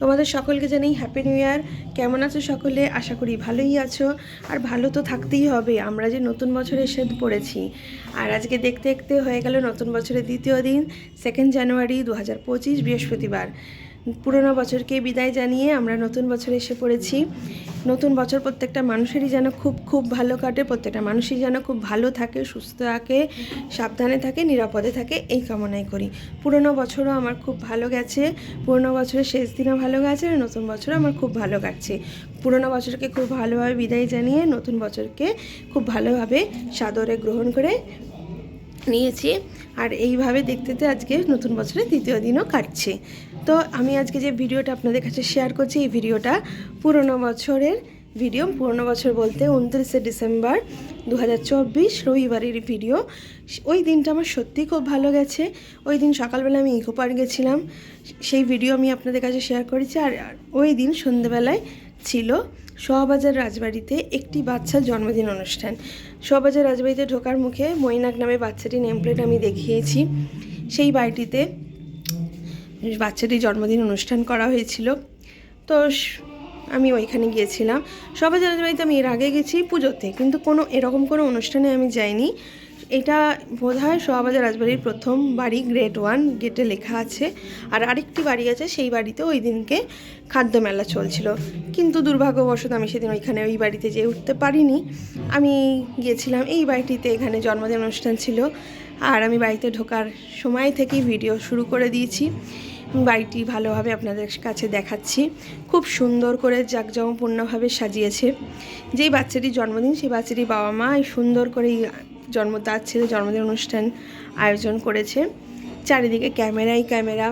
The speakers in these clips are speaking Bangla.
তোমাদের সকলকে জানাই হ্যাপি নিউ ইয়ার। কেমন আছো সকলে? আশা করি ভালোই আছো। আর ভালো তো থাকতেই হবে, আমরা যে নতুন বছরে এসে পড়েছি। আর আজকে দেখতে দেখতে হয়ে গেল নতুন বছরের দ্বিতীয় দিন, 2 জানুয়ারি 2025 বৃহস্পতিবার। পুরোনো বছরকে বিদায় জানিয়ে আমরা নতুন বছরে এসে পড়েছি। নতুন বছর প্রত্যেকটা মানুষেরই যেন খুব খুব ভালো কাটে, প্রত্যেকটা মানুষই যেন খুব ভালো থাকে, সুস্থ থাকে, সাবধানে থাকে, নিরাপদে থাকে, এই কামনাই করি। পুরোনো বছরও আমার খুব ভালো গেছে, পুরোনো বছরের শেষ দিনও ভালো গেছে, আর নতুন বছরও আমার খুব ভালো কাটছে। পুরোনো বছরকে খুব ভালোভাবে বিদায় জানিয়ে নতুন বছরকে খুব ভালোভাবে সাদরে গ্রহণ করে নিয়েছি। আর এইভাবে দেখতে দেখতে আজকে নতুন বছরের দ্বিতীয় দিনও কাটছে। তো আমি আজকে যে ভিডিওটা আপনাদের কাছে শেয়ার করছি, এই ভিডিওটা পুরনো বছরের ভিডিও। পুরনো বছর বলতে 29শে ডিসেম্বর 2024 রবিবারের ভিডিও। ওই দিনটা আমার সত্যিই খুব ভালো গেছে। ওই দিন সকালবেলা আমি ইকো পার্ক গেছিলাম, সেই ভিডিও আমি আপনাদের কাছে শেয়ার করেছি। আর ওই দিন সন্ধ্যেবেলায় ছিল শোভাবাজার রাজবাড়িতে একটি বাচ্চার জন্মদিন অনুষ্ঠান। শোভাবাজার রাজবাড়িতে ঢোকার মুখে মৈনাক নামে বাচ্চাটির নেমপ্লেট আমি দেখিয়েছি। সেই বাড়িটিতে বাচ্চাটির জন্মদিন অনুষ্ঠান করা হয়েছিল। তো আমি ওইখানে গিয়েছিলাম। শোভাবাজার রাজবাড়িতে আমি এর আগে গেছি পুজোতে, কিন্তু এরকম কোনো অনুষ্ঠানে আমি যাইনি। এটা বোধহয় শোভাবাজার রাজবাড়ির প্রথম বাড়ি, গ্রেড 1 গেটে লেখা আছে। আর আরেকটি বাড়ি আছে, সেই বাড়িতে ওই দিনকে খাদ্য মেলা চলছিল, কিন্তু দুর্ভাগ্যবশত আমি সেদিন ওই বাড়িতে যেয়ে উঠতে পারিনি। আমি গিয়েছিলাম এই বাড়িটিতে, এখানে জন্মদিন অনুষ্ঠান ছিল। আর আমি বাড়িতে ঢোকার সময় থেকেই ভিডিও শুরু করে দিয়েছি। বাড়িটি ভালোভাবে আপনাদের কাছে দেখাচ্ছি। খুব সুন্দর করে জাঁকজমকপূর্ণভাবে সাজিয়েছে। যেই বাচ্চাটির জন্মদিন, সেই বাচ্চাটির বাবা মা সুন্দর করে তার ছেলে জন্মদিন অনুষ্ঠান আয়োজন করেছে। চারিদিকে ক্যামেরা,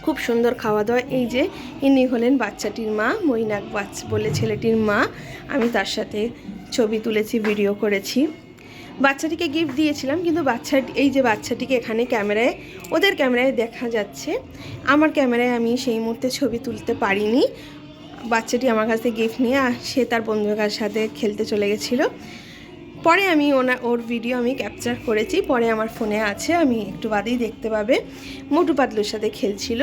খুব সুন্দর খাওয়া দাওয়া। এই যে ইনি হলেন বাচ্চাটির মা, মৈনাক বলে ছেলেটির মা। আমি তার সাথে ছবি তুলেছি, ভিডিও করেছি। বাচ্চাটিকে গিফট দিয়েছিলাম, কিন্তু এই যে বাচ্চাটিকে এখানে ওদের ক্যামেরায় দেখা যাচ্ছে, আমার ক্যামেরায় আমি সেই মুহূর্তে ছবি তুলতে পারিনি। বাচ্চাটি আমার কাছ থেকে গিফট নিয়ে সে তার বন্ধুদের সাথে খেলতে চলে গেছিলো। পরে আমি ওর ভিডিও আমি ক্যাপচার করেছি, পরে আমার ফোনে আছে, আমি একটু বাদেই দেখতে পাবে। মোটু পাতলুর সাথে খেলছিল।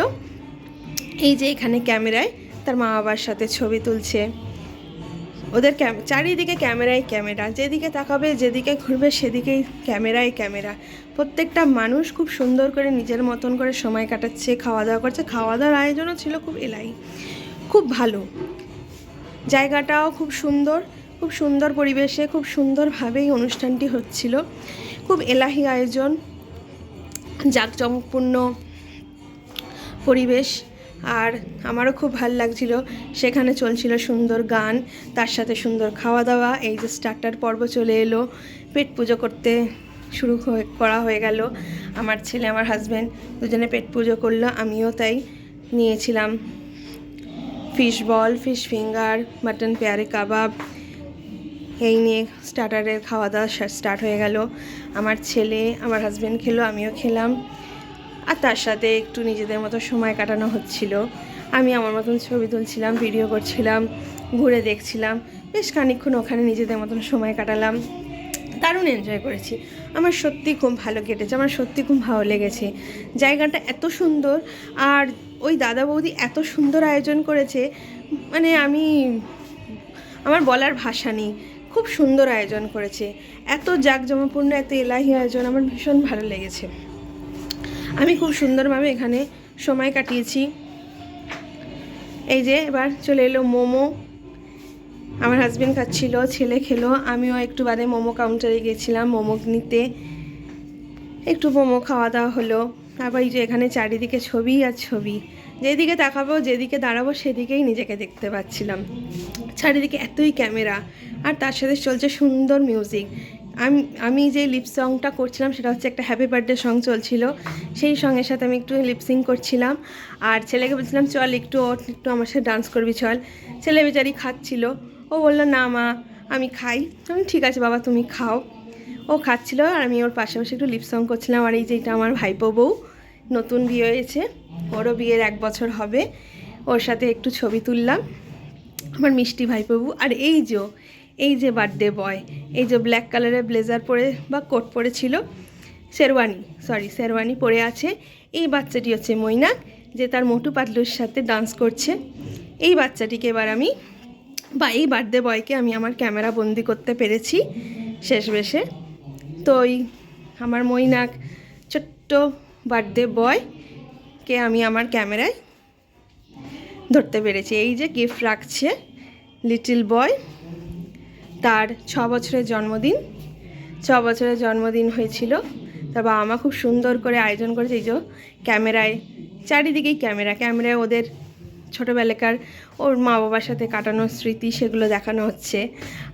এই যে এখানে ক্যামেরায় তার মা বাবার সাথে ছবি তুলছে। ওদের চারিদিকে ক্যামেরা, যেদিকে তাকাবে, যেদিকে ঘুরবে, সেদিকেই ক্যামেরা। প্রত্যেকটা মানুষ খুব সুন্দর করে নিজের মতন করে সময় কাটাচ্ছে, খাওয়া দাওয়া করছে। খাওয়া দাওয়ার আয়োজনও ছিল খুব ভালো। জায়গাটাও খুব সুন্দর পরিবেশে, খুব সুন্দরভাবেই অনুষ্ঠানটি হচ্ছিল। খুব এলাহি আয়োজন, জাঁকজমকপূর্ণ পরিবেশ। আর আমারও খুব ভালো লাগছিল। সেখানে চলছিল সুন্দর গান, তার সাথে সুন্দর খাওয়া দাওয়া। এই যে স্টার্টার পর্ব চলে এলো, পেট পুজো করতে করা হয়ে গেল। আমার ছেলে, আমার হাজব্যান্ড দুজনে পেট পুজো করলো, আমিও তাই নিয়েছিলাম। Fish ball, fish finger, mutton পেয়ারে কাবাব, এই নিয়ে স্টার্টারের খাওয়া দাওয়া স্টার্ট হয়ে গেল। আমার ছেলে, আমার হাজব্যান্ড খেলো, আমিও খেলাম। আর তার সাথে একটু নিজেদের মতো সময় কাটানো হচ্ছিল। আমি আমার মতন ছবি তুলছিলাম, ভিডিও করছিলাম, ঘুরে দেখছিলাম। বেশ খানিকক্ষণ ওখানে নিজেদের মতন সময় কাটালাম, দারুণ এনজয় করেছি। আমার সত্যি খুব ভালো কেটেছে, আমার সত্যি খুব ভালো লেগেছে। জায়গাটা এত সুন্দর, আর ওই দাদা বৌদি এত সুন্দর আয়োজন করেছে, মানে আমার বলার ভাষা নেই। খুব সুন্দর আয়োজন করেছে, এত জাঁকজমকপূর্ণ, এত এলাহি আয়োজন, আমার ভীষণ ভালো লেগেছে। আমি খুব সুন্দরভাবে এখানে সময় কাটিয়েছি। এই যে এবার চলে এলো মোমো, আমার হাজব্যান্ড খাচ্ছিল, ছেলে খেলো, আমিও একটু বাদে মোমো কাউন্টারে গেছিলাম মোমো নিতে। একটু মোমো খাওয়া দাওয়া হলো। তারপর এই যে এখানে চারিদিকে ছবি আর ছবি, যেদিকে তাকাবো, যেদিকে দাঁড়াবো, সেদিকেই নিজেকে দেখতে পাচ্ছিলাম। চারিদিকে এতই ক্যামেরা, আর তার সাথে চলছে সুন্দর মিউজিক। আমি যে লিপ সংটা করছিলাম, সেটা হচ্ছে একটা হ্যাপি বার্থডে সং চলছিল। সেই সঙ্গের সাথে আমি একটু লিপসিং করছিলাম। আর ছেলেকে বলছিলাম, চল একটু আমার সাথে ডান্স করবি, চল। ছেলে বেচারি খাচ্ছিল, ও বললো, না মা আমি খাই। আমি ঠিক আছে বাবা, তুমি খাও। ও খাচ্ছিল, আর আমি ওর পাশাপাশি একটু লিপ সং করছিলাম। আর এই যে এটা আমার ভাইপো বউ, নতুন বিয়ে হয়েছে, ওরও বিয়ের 1 বছর হবে। ওর সাথে একটু ছবি তুললাম, আমার মিষ্টি ভাইপো বউ। আর এই যে বার্থডে বয়, এই যে ব্ল্যাক কালারের ব্লেজার পরে বা কোট পরেছিল, শেরওয়ানি পরে আছে, এই বাচ্চাটি হচ্ছে মৈনাক। যে তার মোটু পাতলুর সাথে ডান্স করছে। এই বাচ্চাটিকে এবার আমি এই বার্থডে বয়কে আমি আমার ক্যামেরা বন্দি করতে পেরেছি শেষমেশে। তো ওই আমার মৈনাক ছোট্ট বার্থডে বয়কে আমি আমার ক্যামেরায় ধরতে পেরেছি। এই যে গিফট রাখছে লিটল বয়, তার 6 বছরের জন্মদিন। 6 বছরের জন্মদিন হয়েছিল। তার বাবা মা খুব সুন্দর করে আয়োজন করেছে। এই যে ক্যামেরায়, চারিদিকেই ক্যামেরায় ওদের ছোটোবেলাকার ওর মা বাবার সাথে কাটানোর স্মৃতি সেগুলো দেখানো হচ্ছে।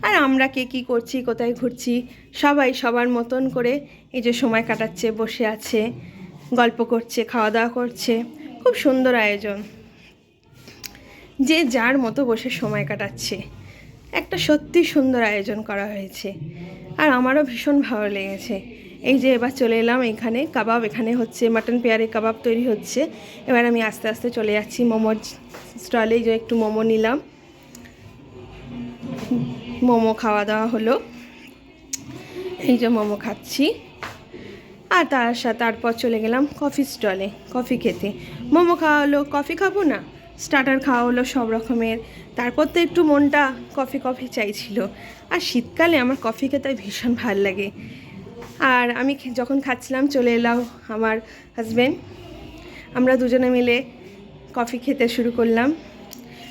আর আমরা কে কী করছি, কোথায় ঘুরছি, সবাই সবার মতন করে এই যে সময় কাটাচ্ছে, বসে আছে, গল্প করছে, খাওয়া দাওয়া করছে। খুব সুন্দর আয়োজন, যে যার মতো বসে সময় কাটাচ্ছে। একটা সত্যি সুন্দর আয়োজন করা হয়েছে, আর আমারও ভীষণ ভালো লেগেছে। এই যে এবার চলে এলাম এখানে কাবাব, এখানে হচ্ছে মাটন পেয়ারে কাবাব তৈরি হচ্ছে। এবার আমি আস্তে আস্তে চলে যাচ্ছি মোমোর স্টলে। যে একটু মোমো নিলাম, মোমো খাওয়া দাওয়া হলো। এই যে মোমো খাচ্ছি, আর তারপর চলে গেলাম কফি স্টলে কফি খেতে। মোমো খাওয়া হলো, কফি খাবো না, স্টার্টার খাওয়া হলো সব রকমের। তারপর তো একটু মনটা কফি চাইছিল, আর শীতকালে আমার কফি খেতে ভীষণ ভালো লাগে। আর আমি যখন খাচ্ছিলাম চলে এলাম আমার হাজব্যান্ড, আমরা দুজনে মিলে কফি খেতে শুরু করলাম।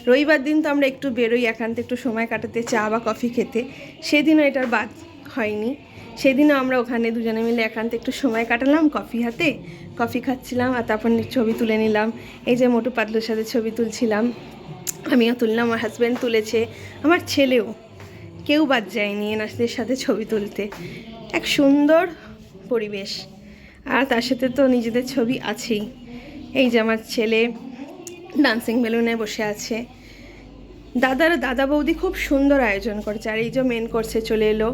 রবিবার দিন তো আমরা একটু বেরোই একান্তে, একটু সময় কাটাতে, চা বা কফি খেতে। সেদিনও এটার বাদ হয়নি। সেদিনও আমরা ওখানে দুজনে মিলে একান্তে একটু সময় কাটালাম কফি হাতে, কফি খাচ্ছিলাম, আর তারপর ছবি তুলে নিলাম। এই যে মোটু পাতলুর সাথে ছবি তুলছিলাম, আমিও তুললাম, আমার হাজব্যান্ড তুলেছে, আমার ছেলেও, কেউ বাদ যায়নি এনাদের সাথে ছবি তুলতে। এক সুন্দর পরিবেশ, আর তার সাথে তো নিজেদের ছবি আছেই। এই যে আমার ছেলে ডান্সিং বেলুনে বসে আছে। দাদা বৌদি খুব সুন্দর আয়োজন করেছে। আর এই যে মেন কোর্সে চলে এলো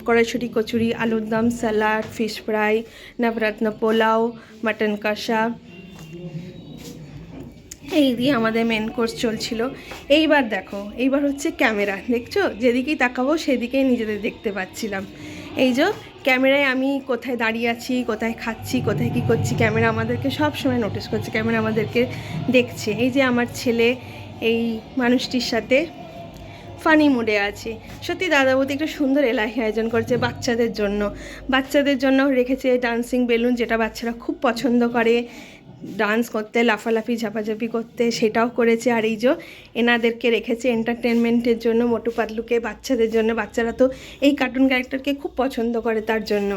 কড়াইশুঁটি কচুরি, আলুর দম, স্যালাড, ফিশ ফ্রাই, নবরত্ন পোলাও, মাটন কষা। এই দিয়ে আমাদের মেন কোর্স চলছিল। এইবার দেখো, এইবার হচ্ছে ক্যামেরা, দেখছো, যেদিকেই তাকাবো সেদিকেই নিজেদের দেখতে পাচ্ছিলাম। এই যে ক্যামেরায় আমি কোথায় দাঁড়িয়ে আছি, কোথায় খাচ্ছি, কোথায় কী করছি, ক্যামেরা আমাদেরকে সব সময় নোটিস করছে, ক্যামেরা আমাদেরকে দেখছে। এই যে আমার ছেলে এই মানুষটির সাথে ফানি মুডে আছে। সত্যি দাদা বৌদি একটা সুন্দর এলাহি আয়োজন করেছে বাচ্চাদের জন্য রেখেছে ডান্সিং বেলুন, যেটা বাচ্চারা খুব পছন্দ করে ডান্স করতে, লাফালাফি ঝাপাঝাপি করতে, সেটাও করেছে। আর এই যে এনাদেরকে রেখেছে এন্টারটেনমেন্টের জন্য, মোটু পাতলুকে, বাচ্চাদের জন্য। বাচ্চারা তো এই কার্টুন ক্যারেক্টারকে খুব পছন্দ করে, তার জন্য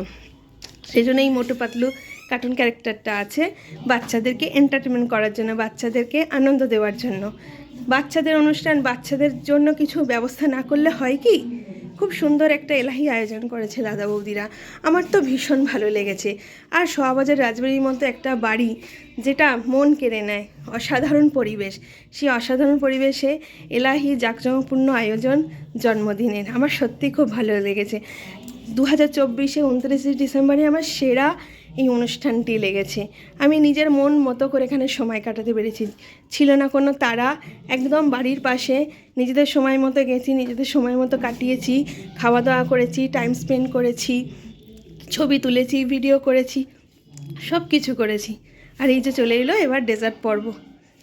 সেই জন্য এই মোটু পাতলু কার্টুন ক্যারেক্টারটা আছে বাচ্চাদেরকে এন্টারটেনমেন্ট করার জন্য, বাচ্চাদেরকে আনন্দ দেওয়ার জন্য। বাচ্চাদের অনুষ্ঠান, বাচ্চাদের জন্য কিছু ব্যবস্থা না করলে হয় কি? খুব সুন্দর একটা এলাহি আয়োজন করেছে দাদা বৌদিরা, আমার তো ভীষণ ভালো লেগেছে। আর শোয়াবাজার রাজবাড়ির মতো একটা বাড়ি, যেটা মন কেড়ে নেয়, অসাধারণ পরিবেশ, সেই অসাধারণ পরিবেশে এলাহি জাঁকজমকপূর্ণ আয়োজন জন্মদিনের, আমার সত্যি খুব ভালো লেগেছে। 2024-এ 29 ডিসেম্বরে আমার সেরা এই অনুষ্ঠানটি লেগেছে। আমি নিজের মন মতো করে এখানে সময় কাটাতে পেরেছি। ছিল না কোনো তাড়া, একদম বাড়ির পাশে নিজেদের সময় মতো গেছি, নিজেদের সময় মতো কাটিয়েছি, খাওয়া দাওয়া করেছি, টাইম স্পেন্ড করেছি, ছবি তুলেছি, ভিডিও করেছি, সব কিছু করেছি। আর এই যে চলে এলো এবার ডেজার্ট পর্ব,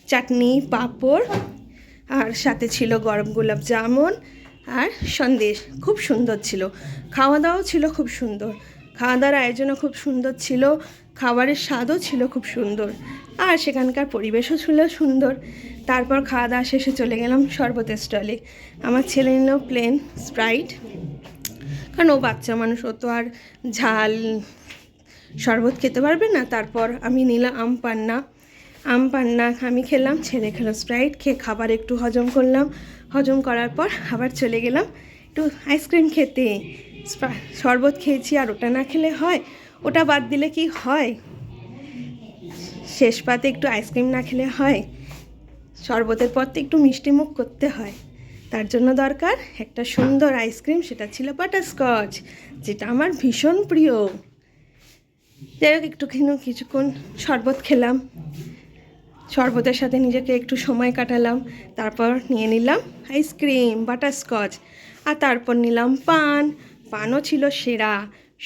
চাটনি, পাঁপড়, আর সাথে ছিল গরম গোলাপ জামুন আর সন্দেশ। খুব সুন্দর ছিল, খাওয়া দাওয়াও ছিল খুব সুন্দর, খাওয়া দাওয়ার আয়োজনও খুব সুন্দর ছিল, খাবারের স্বাদও ছিল খুব সুন্দর, আর সেখানকার পরিবেশও ছিল সুন্দর। তারপর খাওয়া দাওয়া শেষে চলে গেলাম শরবতের স্টলে। আমার ছেলে নিল প্লেন স্প্রাইট, কারণ ও বাচ্চা মানুষ, ও তো আর ঝাল শরবত খেতে পারবে না। তারপর আমি নিলাম আম পান্না আমি খেলাম, ছেলে খেলো স্প্রাইট। খেয়ে খাবার একটু হজম করলাম, হজম করার পর আবার চলে গেলাম একটু আইসক্রিম খেতে। শরবত খেয়েছি, আর ওটা না খেলে হয়? ওটা বাদ দিলে কি হয়? শেষ পাতে একটু আইসক্রিম না খেলে হয়? শরবতের পর তো একটু মিষ্টি মুখ করতে হয়, তার জন্য দরকার একটা সুন্দর আইসক্রিম, সেটা ছিল বাটারস্কচ, যেটা আমার ভীষণ প্রিয়। যাই হোক, কিছুক্ষণ শরবত খেলাম, শরবতের সাথে নিজেকে একটু সময় কাটালাম। তারপর নিয়ে নিলাম আইসক্রিম, বাটারস্কচ, আর তারপর নিলাম পানও ছিল সেরা।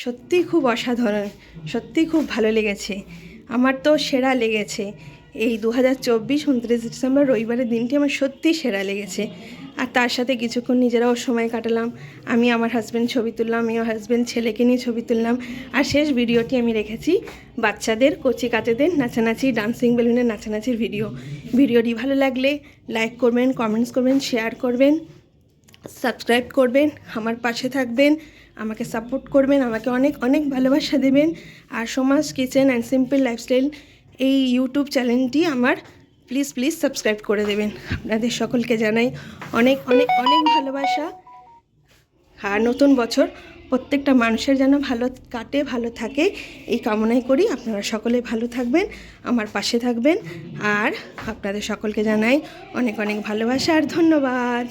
সত্যি খুব অসাধারণ, সত্যি খুব ভালো লেগেছে। আমার তো সেরা লেগেছে এই 2024 29 ডিসেম্বর রবিবারের দিনটি আমার সত্যিই সেরা লেগেছে। আর তার সাথে কিছুক্ষণ নিজেরাও সময় কাটালাম। আমি আমার হাজব্যান্ড ছবি তুললাম, আমি আমার হাজব্যান্ড ছেলেকে নিয়ে ছবি তুললাম। আর শেষ ভিডিওটি আমি রেখেছি বাচ্চাদের কচি কাচেদের নাচানাচি, ডান্সিং বেলুনের নাচানাচির ভিডিওটি ভালো লাগলে লাইক করবেন, কমেন্টস করবেন, শেয়ার করবেন, সাবস্ক্রাইব করবেন, আমার পাশে থাকবেন, আমাকে সাপোর্ট করবেন, আমাকে অনেক অনেক ভালোবাসা দেবেন। আর Soma's kitchen and simple lifestyle এই ইউটিউব চ্যানেলটি আমার প্লিজ সাবস্ক্রাইব করে দেবেন। আপনাদের সকলকে জানাই অনেক অনেক অনেক ভালোবাসা। আর নতুন বছর প্রত্যেকটা মানুষের যেন ভালো কাটে, ভালো থাকে এই কামনাই করি। আপনারা সকলে ভালো থাকবেন, আমার পাশে থাকবেন। আর আপনাদের সকলকে জানাই অনেক অনেক ভালোবাসা আর ধন্যবাদ।